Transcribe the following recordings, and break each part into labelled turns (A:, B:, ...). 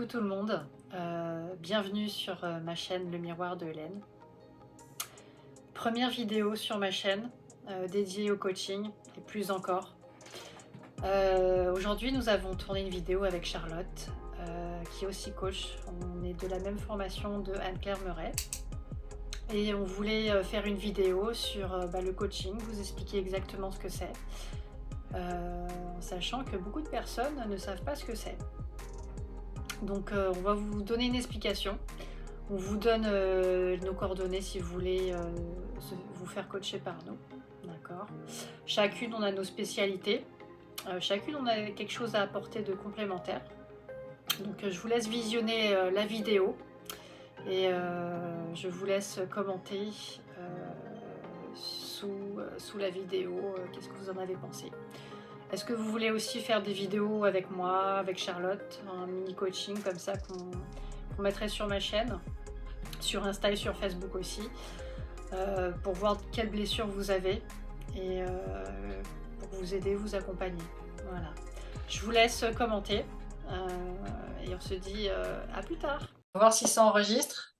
A: Coucou tout le monde, bienvenue sur ma chaîne Le Miroir de Hélène. Première vidéo sur ma chaîne dédiée au coaching et plus encore. Aujourd'hui nous avons tourné une vidéo avec Charlotte qui est aussi coach. On est de la même formation de Anne-Claire Meuret et on voulait faire une vidéo sur le coaching, vous expliquer exactement ce que c'est, en sachant que beaucoup de personnes ne savent pas ce que c'est. Donc on va vous donner une explication. On vous donne nos coordonnées si vous voulez vous faire coacher par nous. D'accord. Chacune, on a nos spécialités. Chacune, on a quelque chose à apporter de complémentaire. Donc je vous laisse visionner la vidéo et je vous laisse commenter sous la vidéo qu'est-ce que vous en avez pensé. Est-ce que vous voulez aussi faire des vidéos avec moi, avec Charlotte, un mini coaching comme ça qu'on mettrait sur ma chaîne, sur Insta et sur Facebook aussi, pour voir quelles blessures vous avez et pour vous aider, vous accompagner. Voilà. Je vous laisse commenter et on se dit à plus tard. On va voir si ça enregistre.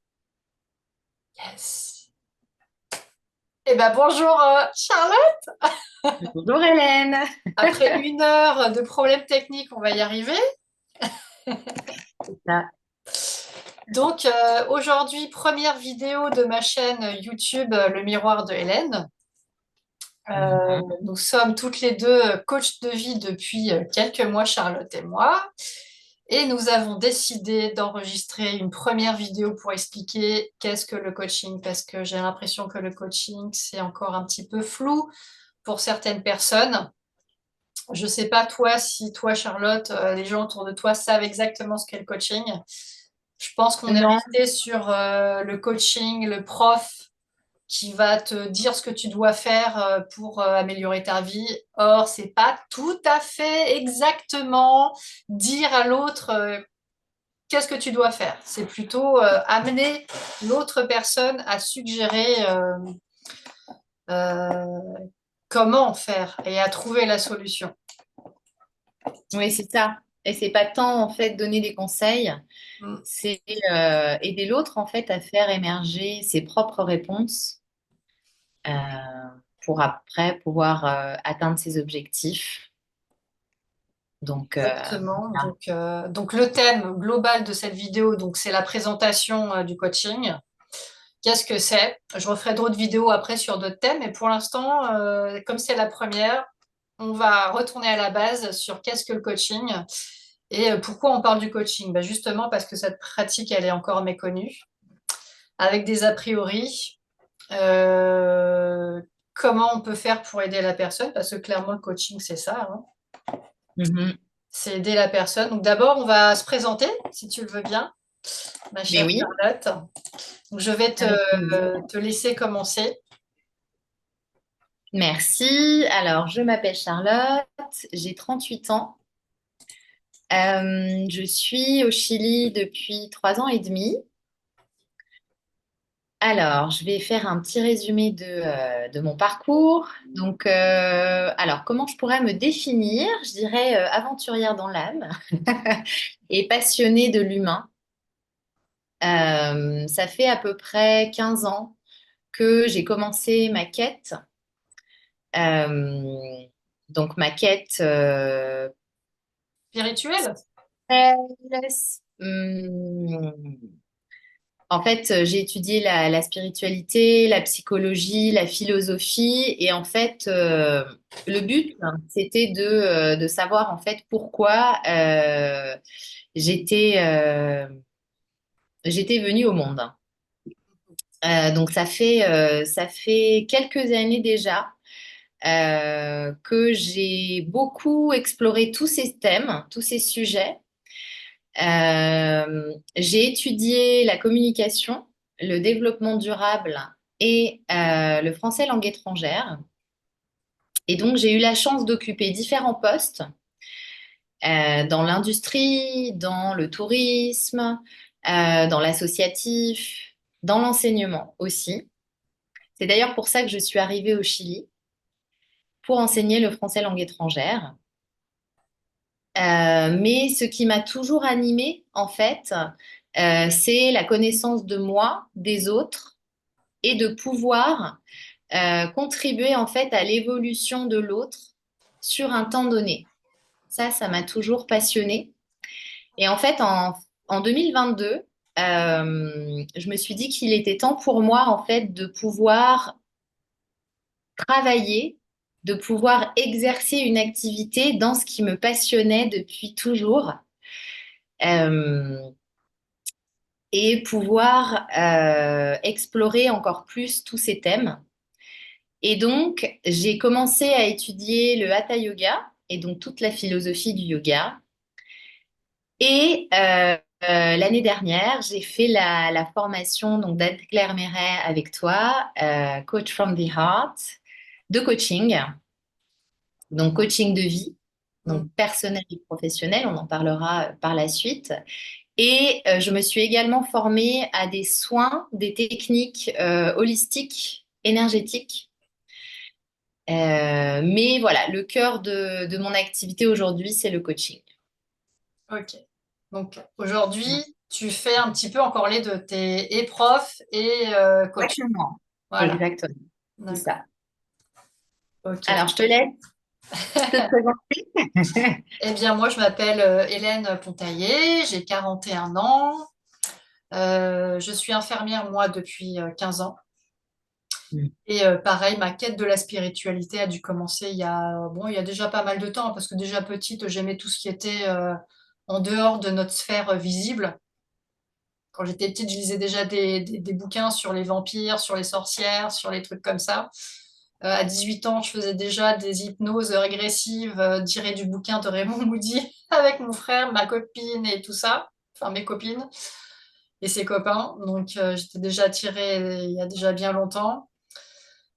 A: Yes. Eh ben bonjour Charlotte.
B: Bonjour Hélène.
A: Après 1 heure de problèmes techniques, on va y arriver.
B: C'est ça.
A: Donc aujourd'hui, première vidéo de ma chaîne YouTube Le Miroir de Hélène.
B: Mhm.
A: Nous sommes toutes les deux coachs de vie depuis quelques mois, Charlotte et moi. Et nous avons décidé d'enregistrer une première vidéo pour expliquer qu'est-ce que le coaching, parce que j'ai l'impression que le coaching, c'est encore un petit peu flou pour certaines personnes. Je ne sais pas toi, si toi, Charlotte, les gens autour de toi savent exactement ce qu'est le coaching. Je pense qu'on est
B: Non,
A: resté sur le coaching, le prof qui va te dire ce que tu dois faire pour améliorer ta vie. Or, c'est pas tout à fait exactement dire à l'autre qu'est-ce que tu dois faire. C'est plutôt amener l'autre personne à suggérer euh, comment faire et à trouver la solution.
B: oui, c'est ça. Et c'est pas tant en fait donner des conseils,
A: Mm.
B: c'est aider l'autre en fait à faire émerger ses propres réponses euh, pour après pouvoir atteindre ses objectifs. Donc,
A: Exactement.
B: voilà.
A: Donc le thème global de cette vidéo, donc c'est la présentation du coaching. Qu'est-ce que c'est? Je referai d'autres vidéos après sur d'autres thèmes, mais pour l'instant, comme c'est la première, on va retourner à la base sur qu'est-ce que le coaching et pourquoi on parle du coaching. Ben justement parce que cette pratique, elle est encore méconnue, avec des a priori. Euh, Comment on peut faire pour aider la personne? Parce que clairement, le coaching, c'est ça, hein.
B: Mhm.
A: C'est aider la personne. Donc d'abord, on va se présenter, si tu le veux bien, ma
B: Mais
A: chère
B: oui,
A: Charlotte. Donc, je vais
B: avec plaisir.
A: te laisser commencer.
B: Merci. Alors, je m'appelle Charlotte, j'ai 38 ans. Je suis au Chili depuis 3 ans et demi. Alors, je vais faire un petit résumé de mon parcours. Donc, alors, comment je pourrais me définir? Je dirais aventurière dans l'âme et passionnée de l'humain. Ça fait à peu près 15 ans que j'ai commencé ma quête. Euh, donc, ma quête
A: Spirituel?
B: hum, en fait, j'ai étudié la spiritualité, la psychologie, la philosophie, et en fait, le but, hein, c'était de savoir en fait pourquoi j'étais j'étais venue au monde. Donc ça fait quelques années déjà que j'ai beaucoup exploré tous ces thèmes, tous ces sujets. J'ai étudié la communication, le développement durable et le français langue étrangère. Et donc, j'ai eu la chance d'occuper différents postes dans l'industrie, dans le tourisme, dans l'associatif, dans l'enseignement aussi. C'est d'ailleurs pour ça que je suis arrivée au Chili, pour enseigner le français langue étrangère. Mais ce qui m'a toujours animée, en fait, c'est la connaissance de moi, des autres, et de pouvoir contribuer en fait à l'évolution de l'autre sur un temps donné. Ça m'a toujours passionnée. Et en fait, en 2022, je me suis dit qu'il était temps pour moi en fait de pouvoir travailler, de pouvoir exercer une activité dans ce qui me passionnait depuis toujours. Euh, et pouvoir explorer encore plus tous ces thèmes. Et donc, j'ai commencé à étudier le Hatha Yoga et donc toute la philosophie du yoga. Et l'année dernière, j'ai fait la formation donc d'Anne-Claire Méret avec toi, Coach from the Heart, de coaching, donc coaching de vie,
A: Mm.
B: donc personnel et professionnel, on en parlera par la suite. Et je me suis également formée à des soins, des techniques holistiques, énergétiques. Mais voilà, le cœur de mon activité aujourd'hui, c'est le coaching.
A: Ok. Donc aujourd'hui, tu fais un petit peu encore les deux. Tu es et prof et coach.
B: Exactement.
A: Voilà.
B: Exactement, c'est
A: D'accord.
B: ça.
A: Ok.
B: Alors, je te laisse te présenter.
A: Eh bien, moi, je m'appelle Hélène Pontaillé, j'ai 41 ans. Je suis infirmière, moi, depuis 15 ans. Et pareil, ma quête de la spiritualité a dû commencer bon, il y a déjà pas mal de temps, parce que déjà petite, j'aimais tout ce qui était en dehors de notre sphère visible. Quand j'étais petite, je lisais déjà des bouquins sur les vampires, sur les sorcières, sur les trucs comme ça. À 18 ans, je faisais déjà des hypnoses régressives tirées du bouquin de Raymond Moody avec mon frère, ma copine et tout ça. Enfin, mes copines et ses copains. Donc, j'étais déjà attirée il y a déjà bien longtemps.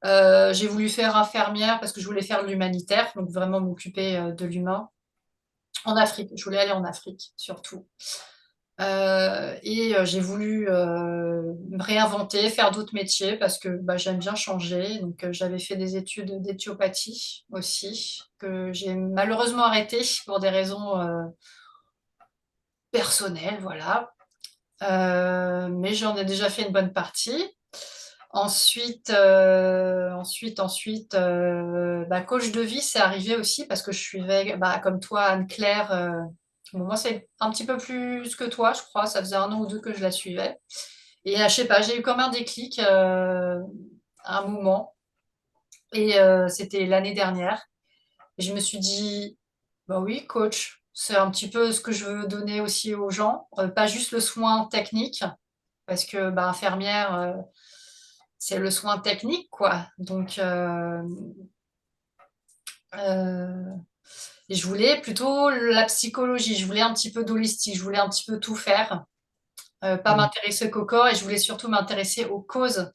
A: J'ai voulu faire infirmière parce que je voulais faire de l'humanitaire, donc vraiment m'occuper de l'humain en Afrique. Je voulais aller en Afrique, surtout. Et j'ai voulu me réinventer, faire d'autres métiers parce que bah, j'aime bien changer. Donc j'avais fait des études d'éthiopathie aussi, que j'ai malheureusement arrêté pour des raisons personnelles, voilà. Mais j'en ai déjà fait une bonne partie. Ensuite, bah, coach de vie, c'est arrivé aussi parce que je suivais, bah, comme toi, Anne-Claire. Bon, moi, c'est un petit peu plus que toi, je crois. Ça faisait 1 an ou 2 que je la suivais. Et je sais pas, j'ai eu comme un déclic à un moment. Et c'était l'année dernière. Et je me suis dit, bah oui, coach, c'est un petit peu ce que je veux donner aussi aux gens. Pas juste le soin technique, parce que bah, infirmière, c'est le soin technique, quoi. Donc, euh, et je voulais plutôt la psychologie. Je voulais un petit peu d'holistique. Je voulais un petit peu tout faire. Pas m'intéresser qu'au corps et je voulais surtout m'intéresser aux causes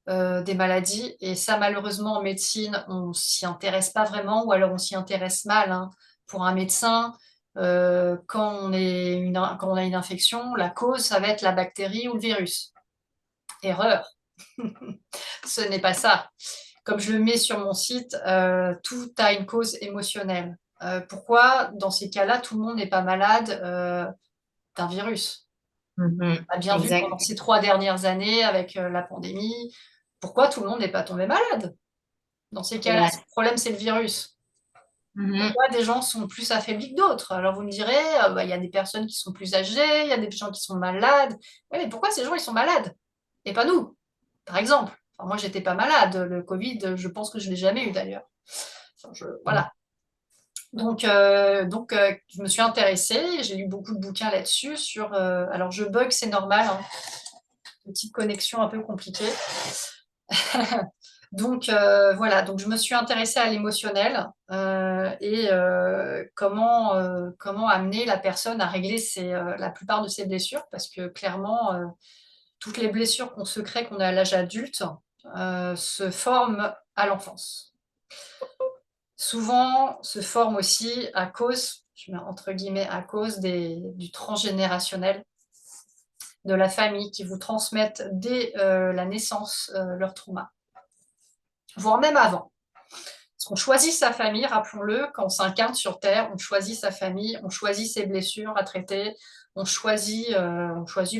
A: des maladies. Et ça, malheureusement, en médecine, on s'y intéresse pas vraiment, ou alors on s'y intéresse mal, hein. Pour un médecin, quand on a une infection, la cause, ça va être la bactérie ou le virus. Erreur. Ce n'est pas ça. Comme je le mets sur mon site, tout a une cause émotionnelle. Pourquoi, dans ces cas-là, tout le monde n'est pas malade d'un virus?
B: Mhm.
A: On a bien vu
B: Exact.
A: pendant ces 3 dernières années avec la pandémie, pourquoi tout le monde n'est pas tombé malade? Dans ces
B: C'est
A: cas-là,
B: vrai.
A: si le problème c'est le virus.
B: Mhm.
A: Pourquoi des gens sont plus affaiblis que d'autres? Alors vous me direz, bah, il y a des personnes qui sont plus âgées, il y a des gens qui sont malades. Oui, mais pourquoi ces gens ils sont malades? Et pas nous, par exemple. Enfin, moi, j'étais pas malade. Le Covid, je pense que je l'ai jamais eu d'ailleurs. Enfin, voilà. Donc, je me suis intéressée. J'ai lu beaucoup de bouquins là-dessus. Alors, je bug, c'est normal, hein. Petite connexion un peu compliquée. Donc voilà, donc je me suis intéressée à l'émotionnel et comment amener la personne à régler la plupart de ses blessures, parce que clairement, toutes les blessures qu'on se crée, qu'on a à l'âge adulte, se forment à l'enfance. Souvent, se forment aussi à cause, je mets entre guillemets, à cause du transgénérationnel, de la famille qui vous transmettent dès la naissance leur trauma, voire même avant. Parce qu'on choisit sa famille, rappelons-le, quand on s'incarne sur Terre, on choisit sa famille, on choisit ses blessures à traiter, on choisit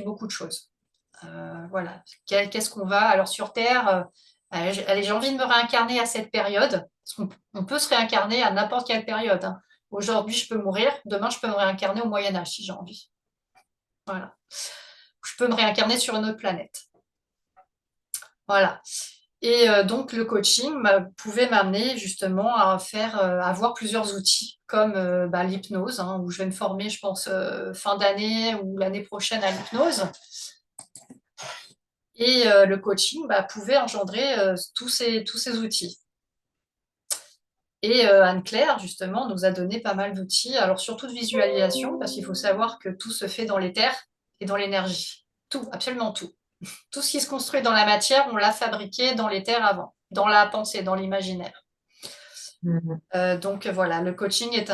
A: beaucoup de choses. Voilà. Qu'est-ce qu'on va? Alors sur Terre, allez, j'ai envie de me réincarner à cette période, parce qu'on peut se réincarner à n'importe quelle période, hein. Aujourd'hui, je peux mourir, demain, je peux me réincarner au Moyen Âge si j'ai envie. Voilà. Je peux me réincarner sur une autre planète. Voilà. Et donc le coaching pouvait m'amener justement à avoir plusieurs outils comme l'hypnose, hein, où je vais me former, je pense, fin d'année ou l'année prochaine à l'hypnose. Et le coaching pouvait engendrer tous ces outils. Et Anne-Claire, justement, nous a donné pas mal d'outils, alors surtout de visualisation, parce qu'il faut savoir que tout se fait dans l'éther et dans l'énergie. Tout, absolument tout. Tout ce qui se construit dans la matière, on l'a fabriqué dans l'éther avant, dans la pensée, dans l'imaginaire.
B: Mhm.
A: Donc voilà, le coaching est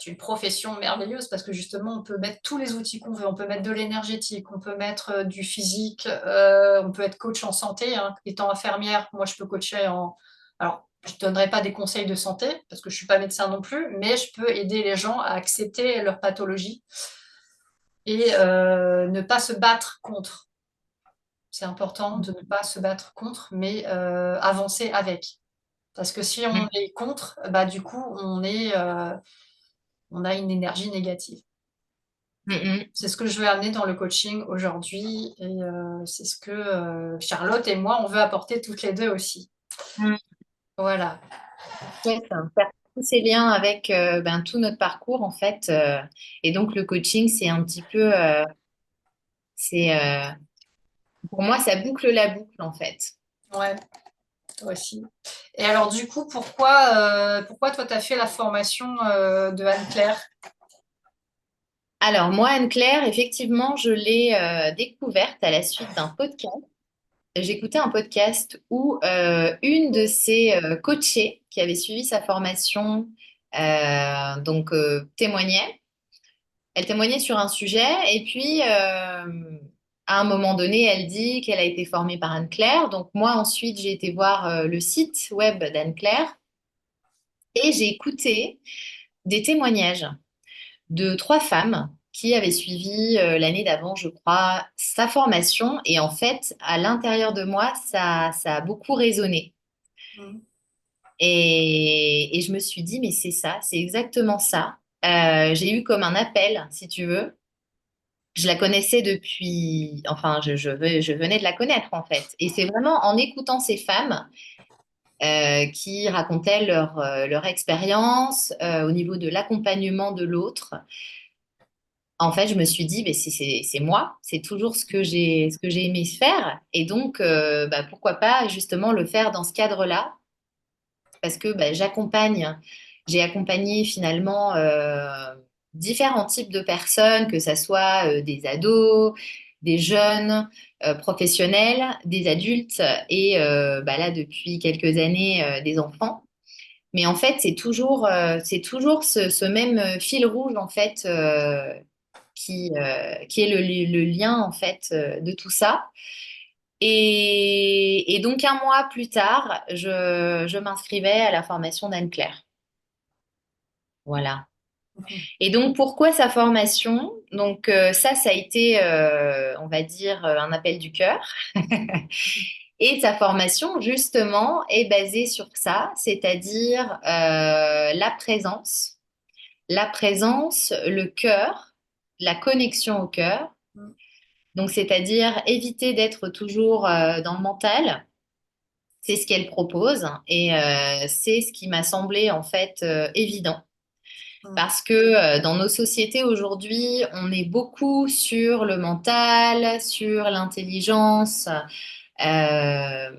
A: une profession merveilleuse parce que justement, on peut mettre tous les outils qu'on veut. On peut mettre de l'énergétique, on peut mettre du physique, on peut être coach en santé, hein. Étant infirmière, moi, je peux coacher en... Alors, je ne donnerai pas des conseils de santé parce que je ne suis pas médecin non plus, mais je peux aider les gens à accepter leur pathologie et ne pas se battre contre. C'est important de ne pas se battre contre, mais avancer avec. Parce que si on est contre, du coup, on a une énergie négative.
B: Mhm.
A: C'est ce que je veux amener dans le coaching aujourd'hui et c'est ce que Charlotte et moi, on veut apporter toutes les deux aussi.
B: Mhm.
A: Voilà.
B: Ouais, faire tous ces liens avec tout notre parcours en fait. Et donc le coaching, c'est un petit peu, c'est pour moi, ça boucle la boucle en fait.
A: Ouais, toi aussi. Et alors, du coup, pourquoi toi, tu as fait la formation de Anne-Claire?
B: Alors moi, Anne-Claire, effectivement, je l'ai découverte à la suite d'un podcast. J'écoutais un podcast où une de ses coachées qui avait suivi sa formation témoignait. Elle témoignait sur un sujet et puis à un moment donné, elle dit qu'elle a été formée par Anne-Claire. Donc moi ensuite, j'ai été voir le site web d'Anne-Claire et j'ai écouté des témoignages de trois femmes qui avaient suivi l'année d'avant, je crois, sa formation. Et en fait, à l'intérieur de moi, ça a beaucoup résonné.
A: Mm.
B: Et je me suis dit, mais c'est ça, c'est exactement ça. J'ai eu comme un appel, si tu veux. Je la connaissais depuis, enfin, je venais de la connaître en fait. Et c'est vraiment en écoutant ces femmes qui racontaient leur expérience au niveau de l'accompagnement de l'autre. En fait, je me suis dit, c'est moi, c'est toujours ce que j'ai aimé faire. Et donc, pourquoi pas justement le faire dans ce cadre-là? Parce que j'ai accompagné finalement différents types de personnes, que ce soit des ados, des jeunes, professionnels, des adultes et là depuis quelques années des enfants. Mais en fait, c'est toujours ce même fil rouge en fait qui est le lien en fait de tout ça. Et donc un mois plus tard, je m'inscrivais à la formation d'Anne-Claire. Voilà. Et donc pourquoi sa formation? Donc ça a été, on va dire, un appel du cœur. Et sa formation, justement, est basée sur ça, c'est-à-dire la présence, le cœur, la connexion au cœur.
A: Mm.
B: Donc, c'est-à-dire éviter d'être toujours dans le mental. C'est ce qu'elle propose et c'est ce qui m'a semblé en fait évident.
A: Mm.
B: Parce que dans nos sociétés aujourd'hui, on est beaucoup sur le mental, sur l'intelligence, euh,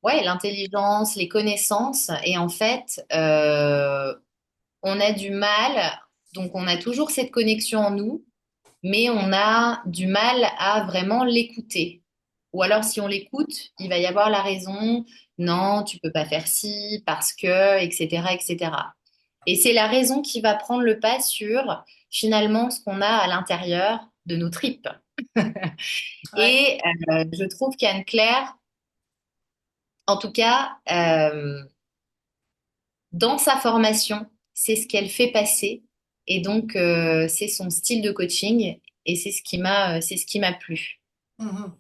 B: ouais, l'intelligence, les connaissances. Et en fait, on a du mal, donc on a toujours cette connexion en nous, mais on a du mal à vraiment l'écouter. Ou alors, si on l'écoute, il va y avoir la raison, non, tu peux pas faire ci, parce que, etc., etc. Et c'est la raison qui va prendre le pas sur finalement ce qu'on a à l'intérieur de nos tripes.
A: Ouais.
B: Et je trouve qu'Anne-Claire, en tout cas, dans sa formation, c'est ce qu'elle fait passer. Et donc, c'est son style de coaching et c'est ce qui m'a plu.
A: Mhm.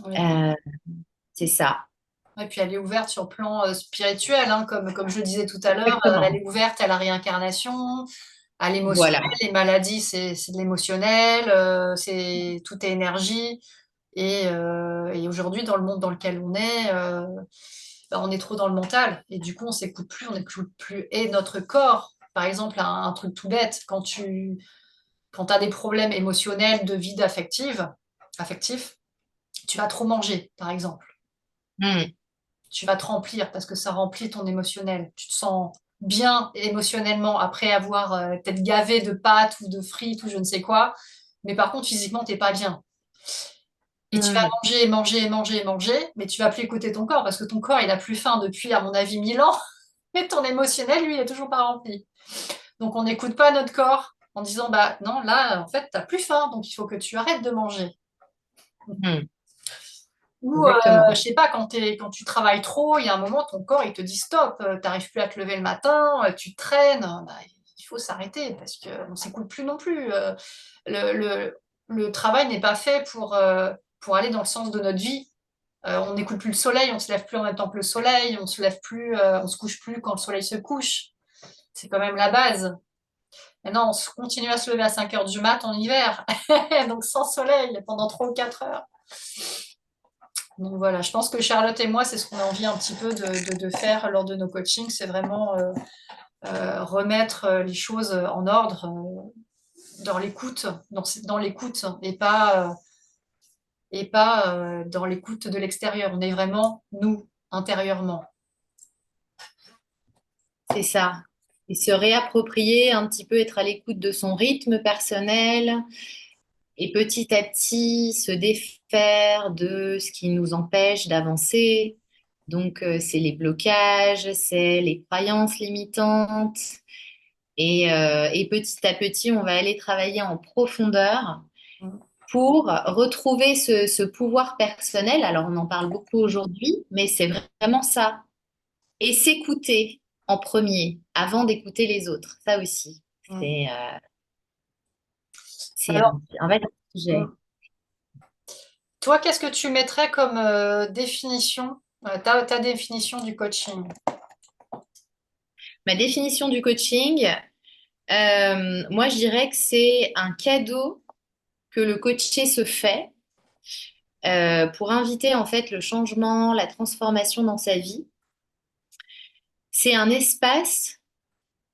A: Oui.
B: Euh, c'est ça.
A: Et puis elle est ouverte sur le plan spirituel, hein, comme je le disais tout à l'heure, elle
B: Exactement.
A: est ouverte à la réincarnation, à l'émotionnel.
B: Voilà.
A: Les maladies, c'est de l'émotionnel, tout est énergie. Et aujourd'hui, dans le monde dans lequel on est, bah, on est trop dans le mental. Et du coup, on n'écoute plus. Et notre corps, par exemple, un truc tout bête, quand as des problèmes émotionnels de vide affectif, tu vas trop manger, par exemple.
B: Hmm.
A: Tu vas te remplir parce que ça remplit ton émotionnel. Tu te sens bien émotionnellement après avoir peut-être gavé de pâtes ou de frites ou je ne sais quoi. Mais par contre, physiquement, t'es pas bien. Et tu vas
B: Hmm.
A: manger, manger, manger, manger, mais tu vas plus écouter ton corps parce que ton corps, il a plus faim depuis, à mon avis, 1000 ans. Mais ton émotionnel, lui, il est toujours pas rempli. Donc, on n'écoute pas notre corps en disant, bah non, là, en fait, t'as plus faim, donc il faut que tu arrêtes de manger.
B: Hmm.
A: Ou,
B: Exactement.
A: je sais pas, quand tu travailles trop, il y a un moment, ton corps, il te dit stop, t'arrives plus à te lever le matin, tu traînes, bah, il faut s'arrêter parce qu'on ne s'écoute plus non plus. Le, le- le travail n'est pas fait pour aller dans le sens de notre vie. On n'écoute plus le soleil, on se lève plus en même temps que le soleil, on se lève plus, on se couche plus quand le soleil se couche. C'est quand même la base. Maintenant, continue à se lever à 5 heures du mat en hiver, donc sans soleil pendant 3 ou 4 heures. Donc voilà, je pense que Charlotte et moi, c'est ce qu'on a envie un petit peu de faire lors de nos coachings, c'est vraiment remettre les choses en ordre dans l'écoute, dans l'écoute et pas dans l'écoute de l'extérieur. On est vraiment nous, intérieurement.
B: C'est ça. Et se réapproprier un petit peu, être à l'écoute de son rythme personnel et petit à petit se défaire de ce qui nous empêche d'avancer. Donc, c'est les blocages, c'est les croyances limitantes. Et petit à petit, on va aller travailler en profondeur pour retrouver ce pouvoir personnel. Alors, on en parle beaucoup aujourd'hui, mais c'est vraiment ça. Et s'écouter en premier, avant d'écouter les autres. Ça aussi,
A: Mm.
B: c'est c'est
A: Alors,
B: un vaste sujet.
A: mm. Toi, qu'est-ce que tu mettrais comme définition, ta définition du coaching?
B: Ma définition du coaching, moi, je dirais que c'est un cadeau que le coaché se fait pour inviter en fait le changement, la transformation dans sa vie. C'est un espace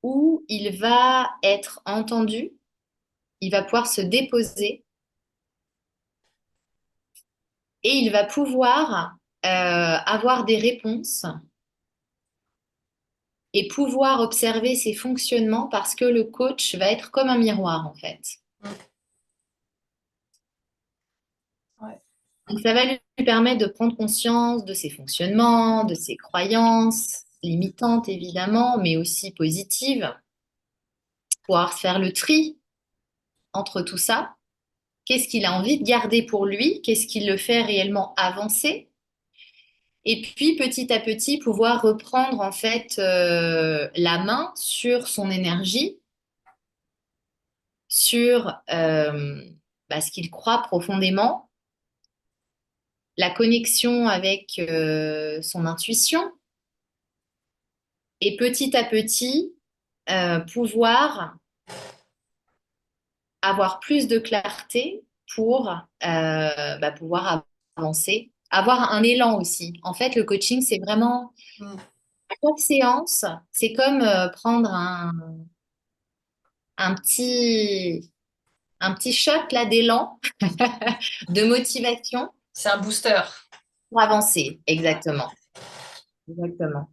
B: où il va être entendu, il va pouvoir se déposer et il va pouvoir avoir des réponses et pouvoir observer ses fonctionnements parce que le coach va être comme un miroir en fait.
A: Mm. Ouais.
B: Donc ça va lui permettre de prendre conscience de ses fonctionnements, de ses croyances limitantes évidemment, mais aussi positives, pouvoir faire le tri entre tout ça. Qu'est-ce qu'il a envie de garder pour lui? Qu'est-ce qui le fait réellement avancer? Et puis petit à petit pouvoir reprendre en fait la main sur son énergie, sur ce qu'il croit profondément, la connexion avec son intuition, et petit à petit pouvoir avoir plus de clarté pour pouvoir avancer, avoir un élan aussi. En fait, le coaching, c'est vraiment
A: Mm.
B: chaque séance, c'est comme prendre un un petit shot là d'élan, de motivation
A: C'est un booster.
B: pour avancer. Exactement. Exactement.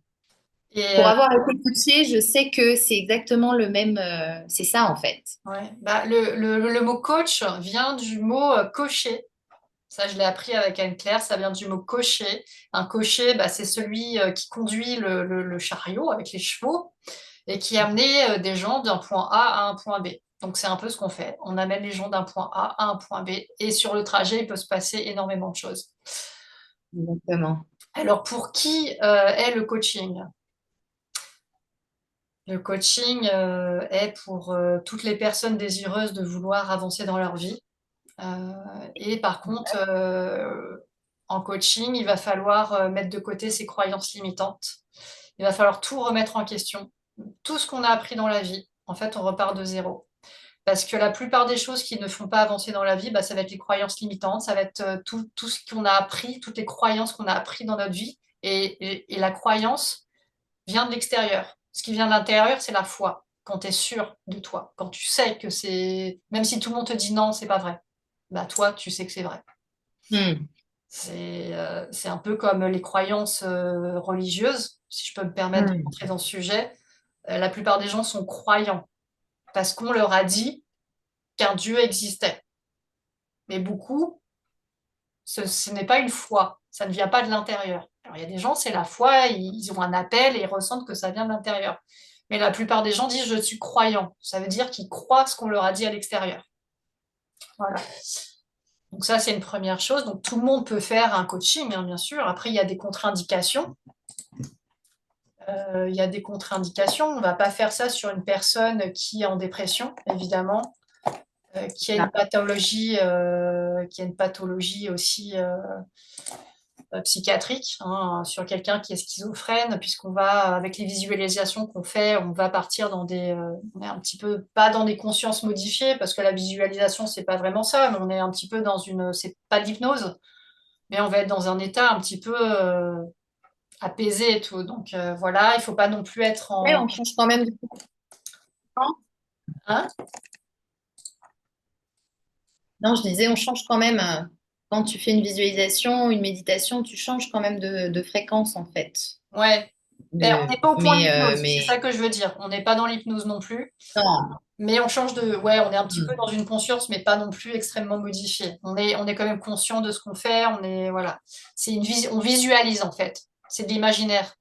A: Et
B: Pour avoir été coachée, je sais que c'est exactement le même, c'est ça en fait.
A: ouais, bah, le mot coach vient du mot cocher. Ça, je l'ai appris avec Anne-Claire, ça vient du mot cocher. Un cocher, bah, c'est celui qui conduit le chariot avec les chevaux et qui amenait des gens d'un point A à un point B. Donc, c'est un peu ce qu'on fait. On amène les gens d'un point A à un point B et sur le trajet, il peut se passer énormément de choses.
B: Exactement.
A: Alors, pour qui est le coaching? Le coaching est pour toutes les personnes désireuses de vouloir avancer dans leur vie. Euh, et par contre, en coaching, il va falloir mettre de côté ses croyances limitantes. Il va falloir tout remettre en question. Tout ce qu'on a appris dans la vie, en fait, on repart de zéro. Parce que la plupart des choses qui ne font pas avancer dans la vie, bah, ça va être les croyances limitantes, ça va être tout ce qu'on a appris, toutes les croyances qu'on a appris dans notre vie. Et la croyance vient de l'extérieur. Ce qui vient de l'intérieur, c'est la foi. Quand tu es sûr de toi, quand tu sais que c'est... Même si tout le monde te dit non, c'est pas vrai. Bah toi, tu sais que c'est vrai.
B: Hmm.
A: C'est un peu comme les croyances religieuses, si je peux me permettre de
B: Hmm.
A: rentrer dans ce sujet. La plupart des gens sont croyants parce qu'on leur a dit qu'un Dieu existait. Mais beaucoup, ce n'est pas une foi, ça ne vient pas de l'intérieur. Alors il y a des gens, c'est la foi, ils ont un appel et ils ressentent que ça vient de l'intérieur. Mais la plupart des gens disent je suis croyant. Ça veut dire qu'ils croient ce qu'on leur a dit à l'extérieur. Voilà. Donc ça, c'est une première chose. Donc tout le monde peut faire un coaching, hein, bien sûr. Après, il y a des contre-indications. Il y a des contre-indications. On ne va pas faire ça sur une personne qui est en dépression, évidemment, qui a une pathologie aussi psychiatrique, hein, sur quelqu'un qui est schizophrène, puisqu'on va, avec les visualisations qu'on fait, on va partir dans on est un petit peu, pas dans des consciences modifiées, parce que la visualisation, c'est pas vraiment ça, mais on est un petit peu c'est pas de l'hypnose, mais on va être dans un état un petit peu apaisé et tout. Donc voilà, il faut pas non plus être
B: Ouais,
A: en...
B: on change quand même de temps.
A: Hein.
B: Non, je disais, on change quand même. Quand tu fais une visualisation, une méditation, tu changes quand même de fréquence en fait.
A: Ouais. Mais on n'est pas au point de l'hypnose, c'est
B: Mais
A: ça que je veux dire. On n'est pas dans l'hypnose non plus.
B: non.
A: Mais on change de... Ouais, on est un petit peu
B: Hmm.
A: dans une conscience, mais pas non plus extrêmement modifié. On est quand même conscient de ce qu'on fait. On est... Voilà. On visualise, en fait. C'est de l'imaginaire.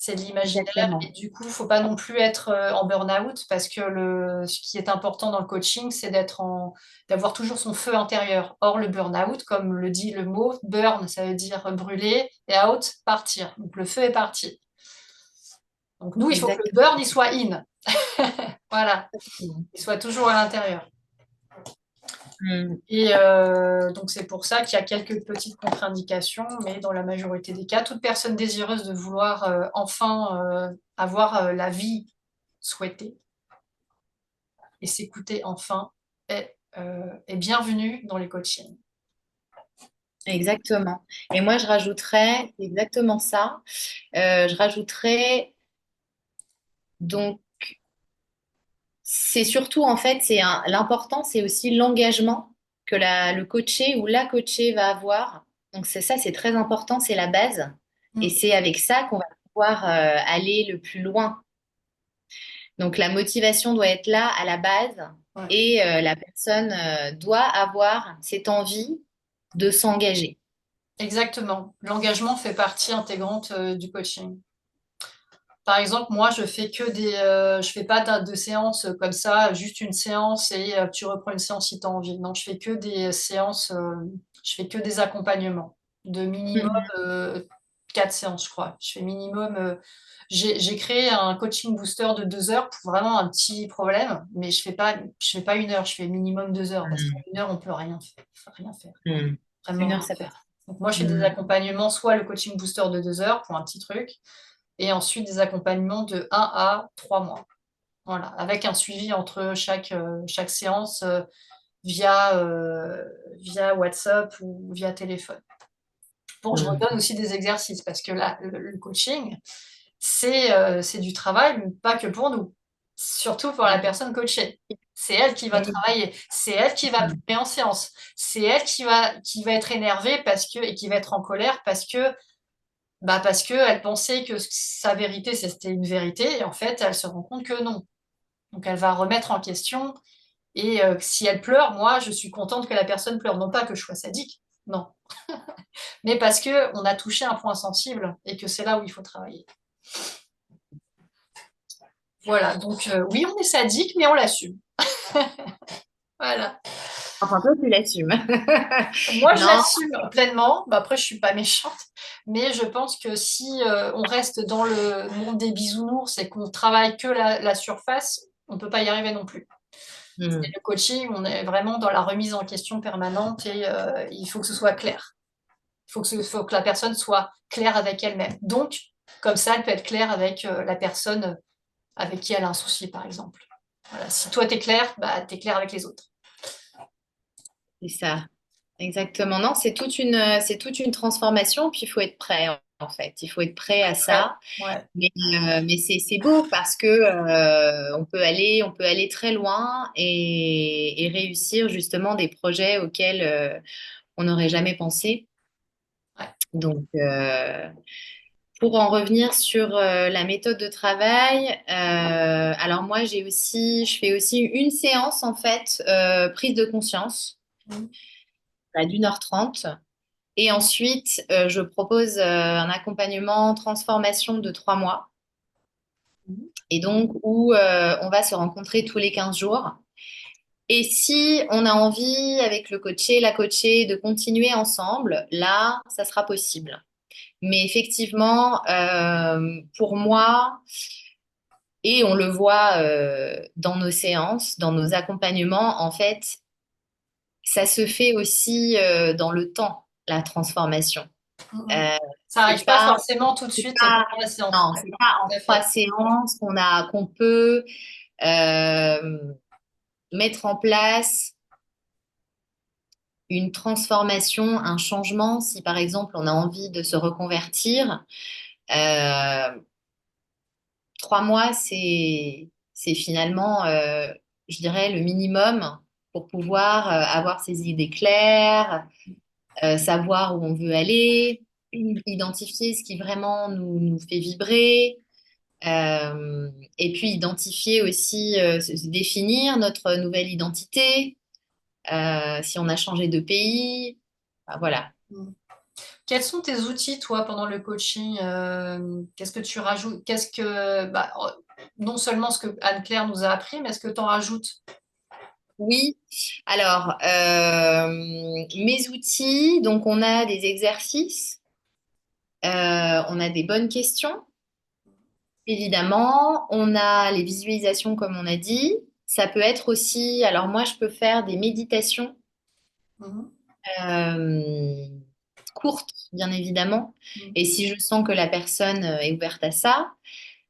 A: C'est de l'imaginaire. Et
B: Exactement.
A: du coup, il ne faut pas non plus être en burn-out parce que ce qui est important dans le coaching, c'est d'avoir toujours son feu intérieur. Or, le burn-out, comme le dit le mot, burn, ça veut dire brûler, et out, partir. Donc, le feu est parti. Donc, nous, il faut que le
B: Exactement.
A: burn, il soit in. Voilà. Il soit toujours à l'intérieur.
B: Hmm.
A: Et donc c'est pour ça qu'il y a quelques petites contre-indications, mais dans la majorité des cas, toute personne désireuse de vouloir enfin avoir la vie souhaitée et s'écouter enfin est bienvenue dans les coachings.
B: Exactement. Et moi, je rajouterais exactement ça. Je rajouterais donc c'est surtout en fait l'important, c'est aussi l'engagement que le coaché ou la coachée va avoir. Donc c'est ça, c'est très important, c'est la base. Et
A: Mm.
B: c'est avec ça qu'on va pouvoir aller le plus loin. Donc la motivation doit être là à la base
A: Ouais.
B: et la personne doit avoir cette envie de s'engager.
A: Exactement. L'engagement fait partie intégrante du coaching. Par exemple, moi, je fais pas de séance comme ça, juste une séance et tu reprends une séance si tu as envie. Non, je fais que des séances, je fais que des accompagnements de minimum
B: Mhm.
A: 4 séances, je crois. Je fais minimum. J'ai créé un coaching booster de 2 heures pour vraiment un petit problème, mais je fais pas 1 heure, je fais minimum 2 heures parce qu'en
B: Mhm.
A: 1 heure, on peut rien faire,
B: Mhm.
A: vraiment
B: Une heure,
A: rien
B: ça peut.
A: faire. Donc moi, je fais des
B: Mhm.
A: accompagnements, soit le coaching booster de 2 heures pour un petit truc et ensuite des accompagnements de 1 à 3 mois. Voilà, avec un suivi entre chaque séance via WhatsApp ou via téléphone. Bon, je
B: Mhm.
A: redonne aussi des exercices parce que là, le coaching, c'est du travail, mais pas que pour nous, surtout pour la personne coachée. C'est elle qui va
B: Et-
A: travailler, c'est elle qui va
B: Mhm.
A: pleurer en séance, c'est elle qui va être énervée et qui va être en colère parce qu'elle pensait que sa vérité, c'était une vérité, et en fait, elle se rend compte que non. Donc, elle va remettre en question, et si elle pleure, moi, je suis contente que la personne pleure. Non pas que je sois sadique, non, mais parce qu'on a touché un point sensible, et que c'est là où il faut travailler. Voilà, donc oui, on est sadique, mais on l'assume. Voilà.
B: Enfin, toi, tu l'assumes.
A: Moi, je
B: Non,
A: l'assume pleinement. Bah, après, je suis pas méchante, mais je pense que si on reste dans le monde des bisounours et qu'on travaille que la surface, on peut pas y arriver non plus. Et
B: hmm,
A: le coaching, on est vraiment dans la remise en question permanente et il faut que ce soit clair. Faut que la personne soit claire avec elle-même. Donc, comme ça, elle peut être claire avec la personne avec qui elle a un souci, par exemple. Voilà. Si toi, tu es clair, bah, tu es clair avec les autres.
B: c'est ça. Exactement. Non, c'est toute une transformation, puis il faut être prêt, en fait. Il faut être prêt à
A: Après,
B: ça.
A: ouais.
B: Mais c'est beau parce que on peut aller très loin et réussir justement des projets auxquels on n'aurait jamais pensé.
A: Ouais.
B: Donc, pour en revenir sur la méthode de travail, alors moi je fais aussi une séance en fait, prise de conscience,
A: Mhm.
B: d'1h30. Et ensuite, je propose un accompagnement transformation de 3 mois.
A: Mhm.
B: Et donc, où on va se rencontrer tous les 15 jours. Et si on a envie, avec le coaché, la coachée, de continuer ensemble, là, ça sera possible. Mais effectivement, pour moi, et on le voit dans nos séances, dans nos accompagnements, en fait, ça se fait aussi dans le temps, la transformation.
A: Mhm.
B: Euh,
A: Ça
B: c'est
A: n'arrive pas
B: pas,
A: forcément tout de
B: c'est
A: suite
B: pas,
A: pendant la séance.
B: non, c'est pas en
A: Tout à
B: trois
A: fait.
B: séances qu'on peut euh, mettre en place une transformation, un changement. Si par exemple on a envie de se reconvertir, euh, 3 mois, c'est finalement, je dirais, le minimum pour pouvoir avoir ses idées claires, savoir où on veut aller, identifier ce qui vraiment nous fait vibrer. Et puis identifier aussi, se définir notre nouvelle identité, si on a changé de pays. Enfin, voilà.
A: Mhm. Quels sont tes outils, toi, pendant le coaching? Qu'est-ce que tu rajoutes? Bah, non seulement ce que Anne-Claire nous a appris, mais est-ce que tu en rajoutes?
B: Oui, alors, mes outils, donc on a des exercices, on a des bonnes questions, évidemment, on a les visualisations comme on a dit. Ça peut être aussi, alors moi je peux faire des méditations
A: Mhm.
B: euh, courtes, bien évidemment.
A: Mhm.
B: Et si je sens que la personne est ouverte à ça,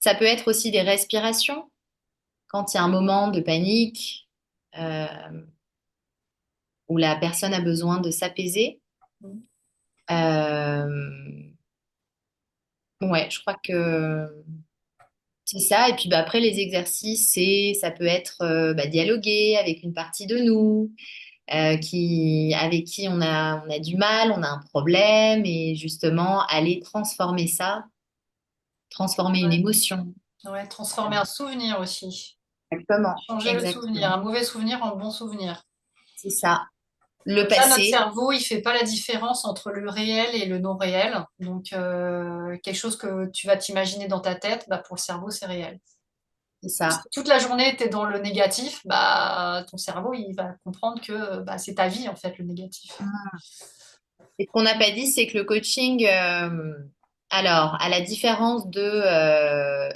B: ça peut être aussi des respirations quand il y a un moment de panique euh, où la personne a besoin de s'apaiser.
A: Mhm.
B: Euh, ouais, je crois que c'est ça. Et puis bah, après, les exercices, ça peut être bah, dialoguer avec une partie de nous avec qui on a du mal, on a un problème, et justement aller transformer ça, transformer une
A: Ouais.
B: émotion.
A: Ouais, transformer un souvenir aussi.
B: Exactement,
A: Changer le souvenir,
B: exactement.
A: un mauvais souvenir en bon souvenir.
B: C'est ça. Le
A: Comme ça, notre
B: passé,
A: cerveau, il fait pas la différence entre le réel et le non réel. Donc, quelque chose que tu vas t'imaginer dans ta tête, bah, pour le cerveau, c'est réel.
B: c'est
A: Si
B: ça.
A: toute la journée, tu es dans le négatif, bah, ton cerveau, il va comprendre que bah, c'est ta vie, en fait, le négatif.
B: Et ce qu'on n'a pas dit, c'est que le coaching, alors, à la différence de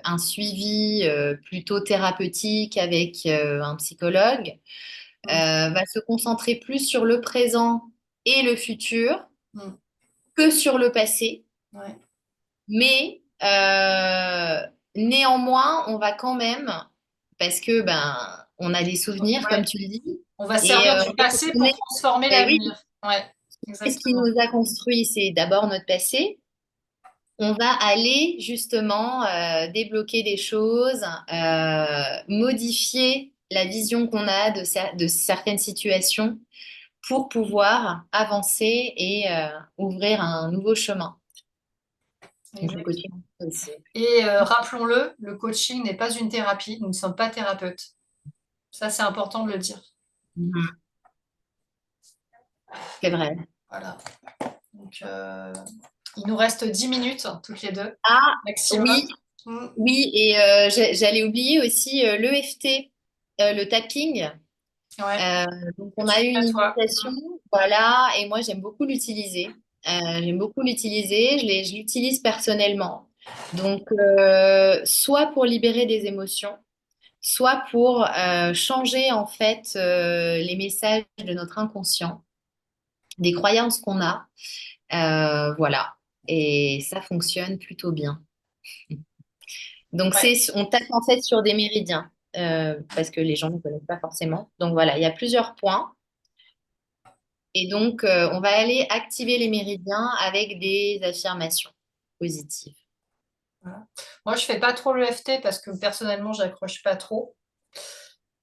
B: un suivi plutôt thérapeutique avec un psychologue,
A: Mm,
B: va se concentrer plus sur le présent et le futur
A: mm,
B: que sur le passé.
A: ouais.
B: Mais néanmoins, on va quand même, parce que ben, on a des souvenirs, comme
A: Ouais.
B: tu le dis,
A: On va
B: et
A: servir du passé pour
B: retourner.
A: transformer
B: Ben oui,
A: l'avenir. Ouais,
B: ce qui
A: exactement.
B: nous a construit, c'est d'abord notre passé. On va aller justement débloquer des choses, modifier la vision qu'on a de certaines situations pour pouvoir avancer et ouvrir un nouveau chemin. Donc le coaching
A: Exactement.
B: aussi.
A: Et rappelons-le, le coaching n'est pas une thérapie. Nous ne sommes pas thérapeutes. Ça, c'est important de le dire.
B: Mhm. C'est vrai.
A: Voilà. Donc, il nous reste 10 minutes, toutes les deux,
B: Ah
A: maximum.
B: oui,
A: Mm.
B: oui, et j'allais oublier aussi l'EFT, le tapping.
A: Ouais,
B: Euh, donc,
A: que
B: on
A: tu
B: a eu
A: fais
B: une
A: toi.
B: invitation, voilà, et moi, j'aime beaucoup l'utiliser. J'aime beaucoup l'utiliser, je l'utilise personnellement. Donc, soit pour libérer des émotions, soit pour changer, en fait, les messages de notre inconscient, des croyances qu'on a. Voilà. Et ça fonctionne plutôt bien. Donc,
A: Ouais.
B: on tape en fait sur des méridiens, parce que les gens ne connaissent pas forcément. Donc, voilà, il y a plusieurs points. Et donc, on va aller activer les méridiens avec des affirmations positives.
A: Voilà. Moi, je fais pas trop le FT parce que personnellement, j'accroche pas trop,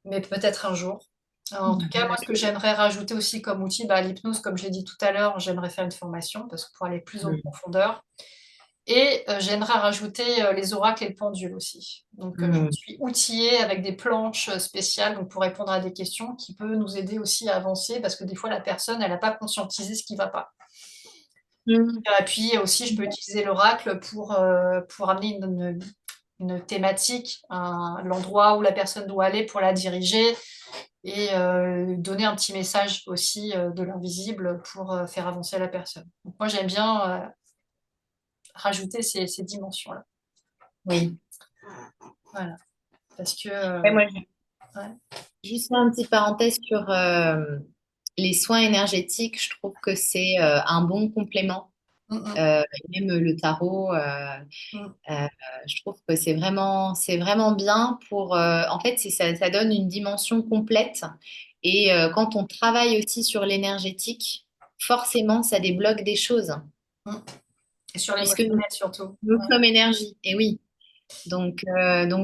A: mais peut-être un jour. En tout cas, moi, ce que j'aimerais rajouter aussi comme outil, bah, l'hypnose, comme je l'ai dit tout à l'heure, j'aimerais faire une formation parce que pour aller plus en
B: Mhm.
A: profondeur. Et j'aimerais rajouter les oracles et le pendule aussi. Donc, je
B: Mhm.
A: suis outillée avec des planches spéciales donc, pour répondre à des questions qui peut nous aider aussi à avancer parce que des fois, la personne, elle n'a pas conscientisé ce qui ne va pas.
B: Mhm.
A: Et puis aussi, je peux utiliser l'oracle pour amener une thématique, l'endroit où la personne doit aller pour la diriger et donner un petit message aussi de l'invisible pour faire avancer la personne. Donc, moi, j'aime bien rajouter ces dimensions-là.
B: Oui.
A: Voilà. Parce que
B: Ouais, moi,
A: ouais.
B: juste une petite parenthèse sur les soins énergétiques. Je trouve que c'est un bon complément.
A: Mm, mm,
B: Même le tarot,
A: mm,
B: euh, je trouve que c'est vraiment bien pour. En fait, ça donne une dimension complète. Et quand on travaille aussi sur l'énergétique, forcément, ça débloque des choses.
A: mm. Et sur
B: Puisque nous,
A: l'émotionnel surtout.
B: nous
A: Ouais.
B: sommes énergie. Et oui. Donc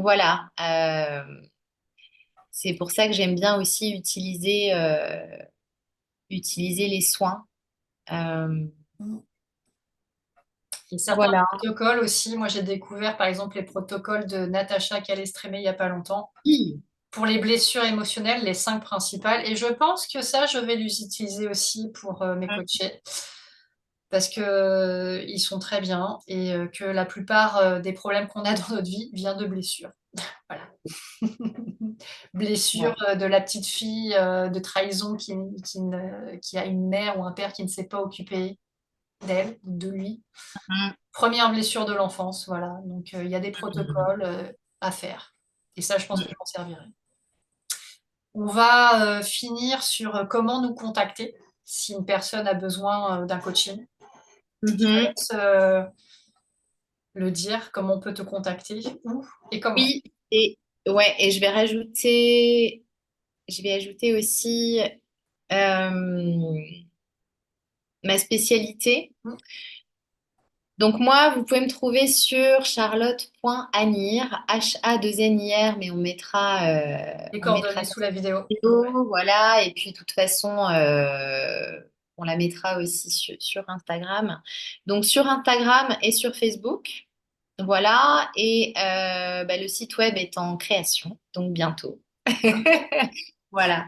B: voilà. C'est pour ça que j'aime bien aussi utiliser les soins. Euh,
A: Mm. Et certains
B: voilà.
A: protocoles aussi, moi j'ai découvert par exemple les protocoles de Natacha Calestrémé il n'y a pas longtemps,
B: Oui.
A: pour les blessures émotionnelles, les 5 principales. Et je pense que ça, je vais les utiliser aussi pour mes coachés, parce que ils sont très bien et que la plupart des problèmes qu'on a dans notre vie viennent de blessures. Voilà. Blessure
B: Ouais.
A: de la petite fille de trahison qui a une mère ou un père qui ne s'est pas occupé d'elle, de lui.
B: Mhm.
A: Première blessure de l'enfance, voilà. Donc il y a des protocoles à faire. Et ça, je pense que je m'en servirai. On va finir sur comment nous contacter si une personne a besoin d'un coaching. Je te
B: Mhm.
A: laisse le dire, comment on peut te contacter, où et comment.
B: Oui. Et ouais. Et je vais ajouter aussi ma spécialité.
A: Hmm.
B: Donc moi, vous pouvez me trouver sur charlotte.anir, H-A-2-N-I-R, mais
A: Les
B: on mettra
A: coordonnées
B: ça
A: sous la vidéo.
B: vidéo, voilà. Et puis, de toute façon, on la mettra aussi sur Instagram. Donc, sur Instagram et sur Facebook. Voilà. Et bah, le site web est en création, donc bientôt. Voilà.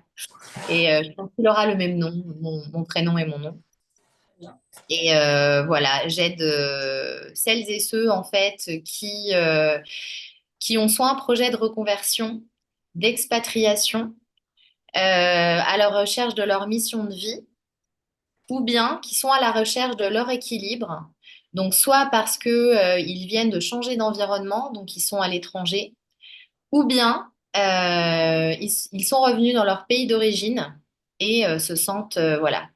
B: Et je pense qu'il aura le même nom, mon prénom et mon nom.
A: Bien.
B: Et voilà, j'aide celles et ceux, en fait, qui ont soit un projet de reconversion, d'expatriation, à la recherche de leur mission de vie, ou bien qui sont à la recherche de leur équilibre. Donc, soit parce que, ils viennent de changer d'environnement, donc ils sont à l'étranger, ou bien ils sont revenus dans leur pays d'origine et se sentent, voilà,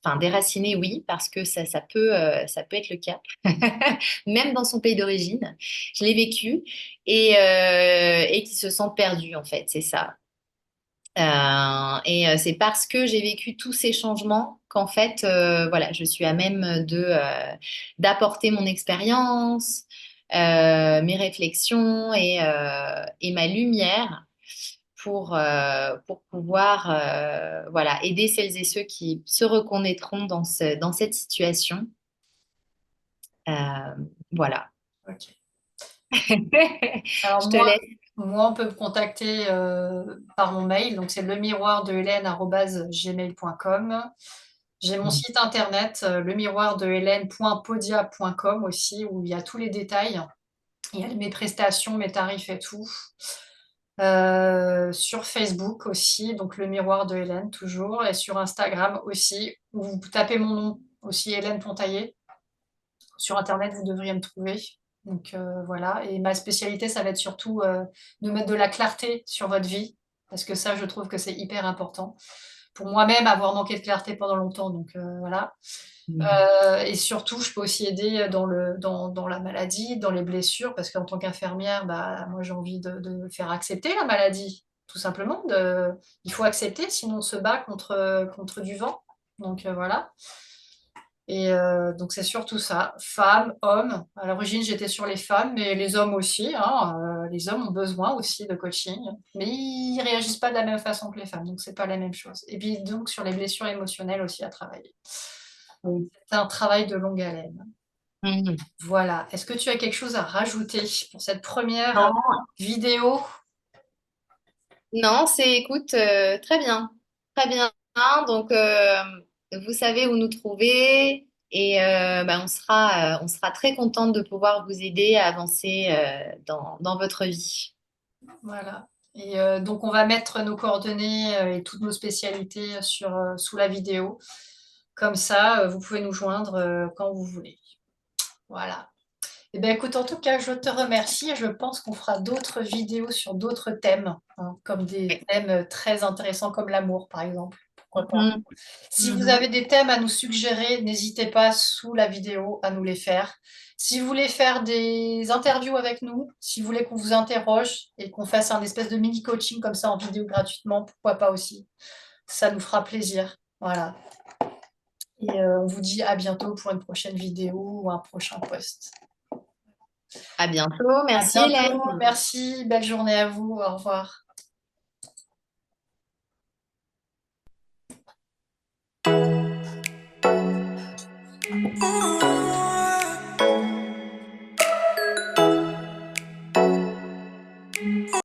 B: enfin, déracinés, oui, parce que ça peut être le cas, même dans son pays d'origine. Je l'ai vécu et qui se sentent perdus, en fait, c'est ça. Et c'est parce que j'ai vécu tous ces changements qu'en fait, voilà, je suis à même d'apporter mon expérience, mes réflexions et ma lumière pour pouvoir voilà, aider celles et ceux qui se reconnaîtront dans cette situation. Euh, voilà.
A: Ok.
B: Je
A: Alors
B: te
A: moi,
B: laisse.
A: on peut me contacter par mon mail, donc c'est lemiroirdehélène@gmail.com. J'ai mon site internet, lemiroirdehélène.podia.com aussi, où il y a tous les détails. Il y a mes prestations, mes tarifs et tout. Sur Facebook aussi, donc le miroir de Hélène toujours, et sur Instagram aussi, où vous tapez mon nom aussi, Hélène Pontaillé. Sur Internet, vous devriez me trouver. Donc voilà, et ma spécialité, ça va être surtout de mettre de la clarté sur votre vie, parce que ça, je trouve que c'est hyper important. Pour moi-même, avoir manqué de clarté pendant longtemps, donc voilà.
B: Mm.
A: Et surtout, je peux aussi aider dans la maladie, dans les blessures, parce qu'en tant qu'infirmière, bah, moi j'ai envie de faire accepter la maladie, tout simplement. Il faut accepter, sinon on se bat contre du vent. Donc voilà. Et donc c'est surtout ça, femmes, hommes. À l'origine, j'étais sur les femmes, mais les hommes aussi, hein. Les hommes ont besoin aussi de coaching, mais ils réagissent pas de la même façon que les femmes, donc c'est pas la même chose. Et puis donc sur les blessures émotionnelles aussi à travailler.
B: Oui.
A: C'est un travail de longue haleine.
B: Mhm.
A: Voilà. Est-ce que tu as quelque chose à rajouter pour cette première
B: Non,
A: vidéo?
B: non, écoute, très bien. Très bien. Donc, vous savez où nous trouver et bah, on sera très contente de pouvoir vous aider à avancer dans votre vie.
A: Voilà. Et donc on va mettre nos coordonnées et toutes nos spécialités sous la vidéo. Comme ça, vous pouvez nous joindre quand vous voulez. Voilà. Eh bien, écoute, en tout cas, je te remercie et je pense qu'on fera d'autres vidéos sur d'autres thèmes, hein, comme des
B: Ouais.
A: thèmes très intéressants comme l'amour, par exemple. Pourquoi pas?
B: Mhm.
A: Si vous
B: Mhm.
A: avez des thèmes à nous suggérer, n'hésitez pas sous la vidéo à nous les faire. Si vous voulez faire des interviews avec nous, si vous voulez qu'on vous interroge et qu'on fasse un espèce de mini coaching comme ça en vidéo gratuitement, pourquoi pas aussi? Ça nous fera plaisir. Voilà. Et on vous dit à bientôt pour une prochaine vidéo ou un prochain post.
B: À bientôt.
A: À
B: Merci
A: bientôt.
B: Hélène.
A: Merci. Belle journée à vous. Au revoir.